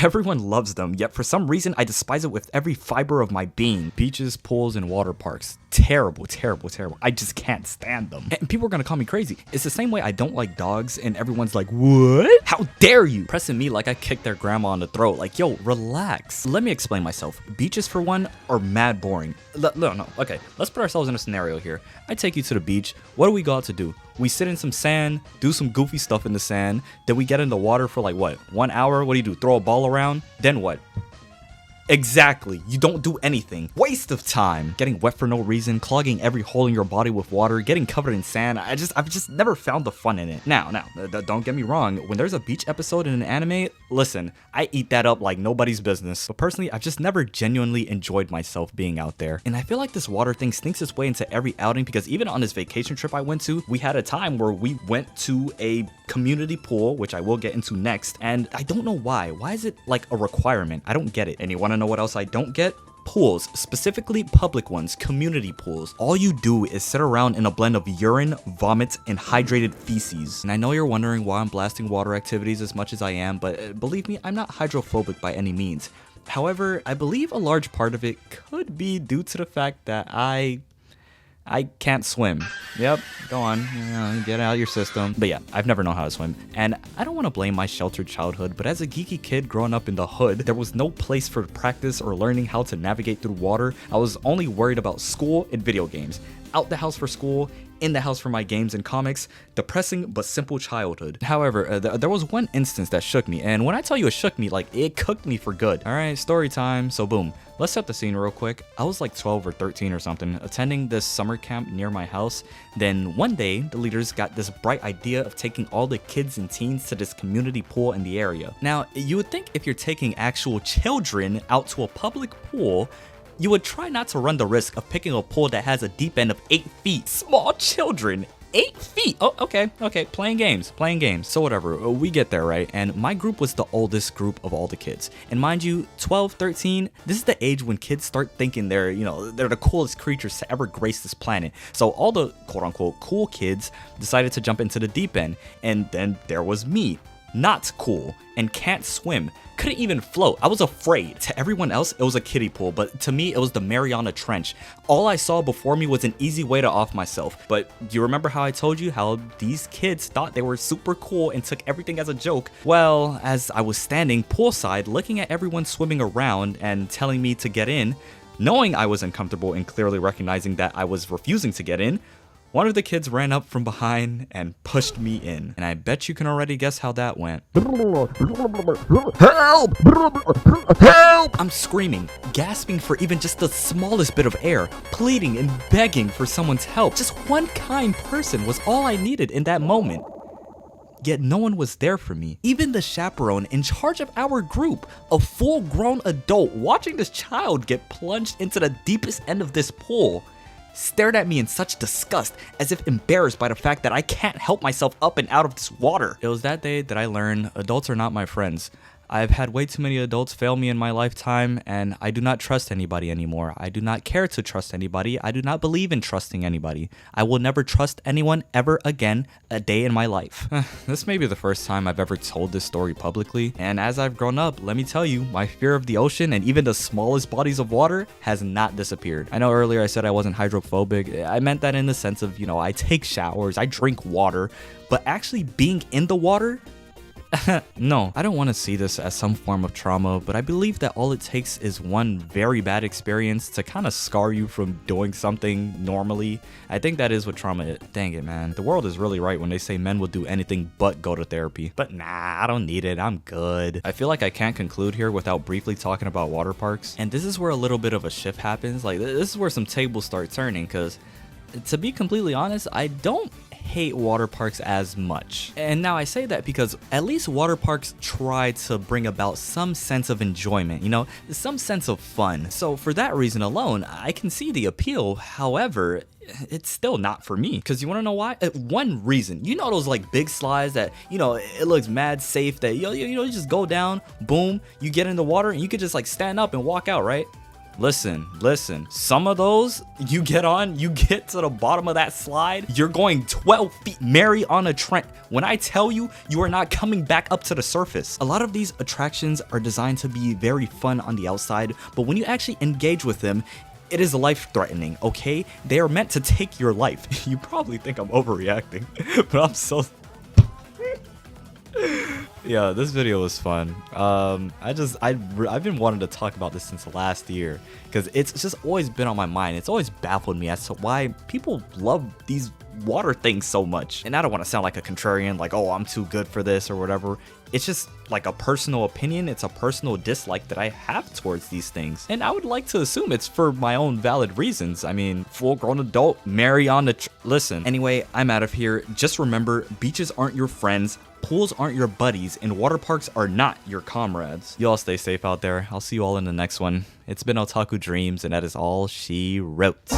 Everyone loves them, yet for some reason I despise it with every fiber of my being. Beaches, pools, and water parks. Terrible, terrible, terrible. I just can't stand them. And people are gonna call me crazy. It's the same way I don't like dogs and everyone's like, what? How dare you? Pressing me like I kicked their grandma on the throat. Like, yo, relax. Let me explain myself. Beaches, for one, are mad boring. No, okay. Let's put ourselves in a scenario here. I take you to the beach. What do we go out to do? We sit in some sand, do some goofy stuff in the sand, then we get in the water for like what? 1 hour? What do? Throw a ball around? Then what? Exactly, you don't do anything. Waste of time. Getting wet for no reason, clogging every hole in your body with water, getting covered in sand. I've just never found the fun in it. Now, don't get me wrong. When there's a beach episode in an anime, listen, I eat that up like nobody's business. But personally, I've just never genuinely enjoyed myself being out there. And I feel like this water thing sneaks its way into every outing because even on this vacation trip I went to, we had a time where we went to a community pool, which I will get into next. And I don't know why. Why is it like a requirement? I don't get it. And you want to know what else I don't get? Pools, specifically public ones, community pools. All you do is sit around in a blend of urine, vomit, and hydrated feces. And I know you're wondering why I'm blasting water activities as much as I am, but believe me, I'm not hydrophobic by any means. However, I believe a large part of it could be due to the fact that I can't swim. Yep, go on, get out of your system. But yeah, I've never known how to swim. And I don't want to blame my sheltered childhood, but as a geeky kid growing up in the hood, there was no place for practice or learning how to navigate through water. I was only worried about school and video games. Out the house for school, in the house for my games and comics. Depressing but simple childhood. However, there was one instance that shook me, and when I tell you it shook me, like it cooked me for good. Alright, story time. So boom, let's set the scene real quick. I was like 12 or 13 or something, attending this summer camp near my house. Then one day, the leaders got this bright idea of taking all the kids and teens to this community pool in the area. Now, you would think if you're taking actual children out to a public pool, you would try not to run the risk of picking a pool that has a deep end of 8 feet. Small children, 8 feet. Oh, okay, playing games. So whatever, we get there, right? And my group was the oldest group of all the kids. And mind you, 12, 13, this is the age when kids start thinking they're the coolest creatures to ever grace this planet. So all the quote unquote cool kids decided to jump into the deep end. And then there was me. Not cool and can't swim, couldn't even float. I was afraid. To everyone else, it was a kiddie pool, but to me, it was the Mariana Trench. All I saw before me was an easy way to off myself. But you remember how I told you how these kids thought they were super cool and took everything as a joke? Well, as I was standing poolside, looking at everyone swimming around and telling me to get in, knowing I was uncomfortable and clearly recognizing that I was refusing to get in, one of the kids ran up from behind and pushed me in. And I bet you can already guess how that went. Help! Help! I'm screaming, gasping for even just the smallest bit of air, pleading and begging for someone's help. Just one kind person was all I needed in that moment. Yet no one was there for me. Even the chaperone in charge of our group, a full-grown adult watching this child get plunged into the deepest end of this pool, stared at me in such disgust, as if embarrassed by the fact that I can't help myself up and out of this water. It was that day that I learned adults are not my friends. I've had way too many adults fail me in my lifetime, and I do not trust anybody anymore. I do not care to trust anybody. I do not believe in trusting anybody. I will never trust anyone ever again a day in my life. This may be the first time I've ever told this story publicly, and as I've grown up, let me tell you, my fear of the ocean and even the smallest bodies of water has not disappeared. I know earlier I said I wasn't hydrophobic. I meant that in the sense of, I take showers, I drink water, but actually being in the water, no, I don't want to see this as some form of trauma, but I believe that all it takes is one very bad experience to kind of scar you from doing something normally. I think that is what trauma is. Dang it, man. The world is really right when they say men will do anything but go to therapy. But nah, I don't need it. I'm good. I feel like I can't conclude here without briefly talking about water parks. And this is where a little bit of a shift happens. Like, this is where some tables start turning, because to be completely honest, I don't hate water parks as much. And now I say that because at least water parks try to bring about some sense of enjoyment, some sense of fun. So for that reason alone, I can see the appeal. However, it's still not for me. Because you want to know why? One reason. Those like big slides that, it looks mad safe that, you just go down, boom, you get in the water and you could just like stand up and walk out, right? Listen. Some of those, you get to the bottom of that slide, you're going 12 feet. Mary on a Trent. When I tell you, you are not coming back up to the surface. A lot of these attractions are designed to be very fun on the outside, but when you actually engage with them, it is life-threatening, okay? They are meant to take your life. You probably think I'm overreacting, but I'm so... Yeah, this video was fun. I've been wanting to talk about this since last year because it's just always been on my mind. It's always baffled me as to why people love these water things so much. And I don't want to sound like a contrarian, like, oh, I'm too good for this or whatever. It's just like a personal opinion. It's a personal dislike that I have towards these things. And I would like to assume it's for my own valid reasons. I mean, full-grown adult, marry on the... Listen, anyway, I'm out of here. Just remember, beaches aren't your friends. Pools aren't your buddies, and water parks are not your comrades. You all stay safe out there. I'll see you all in the next one. It's been Otaku Dreams, and that is all she wrote.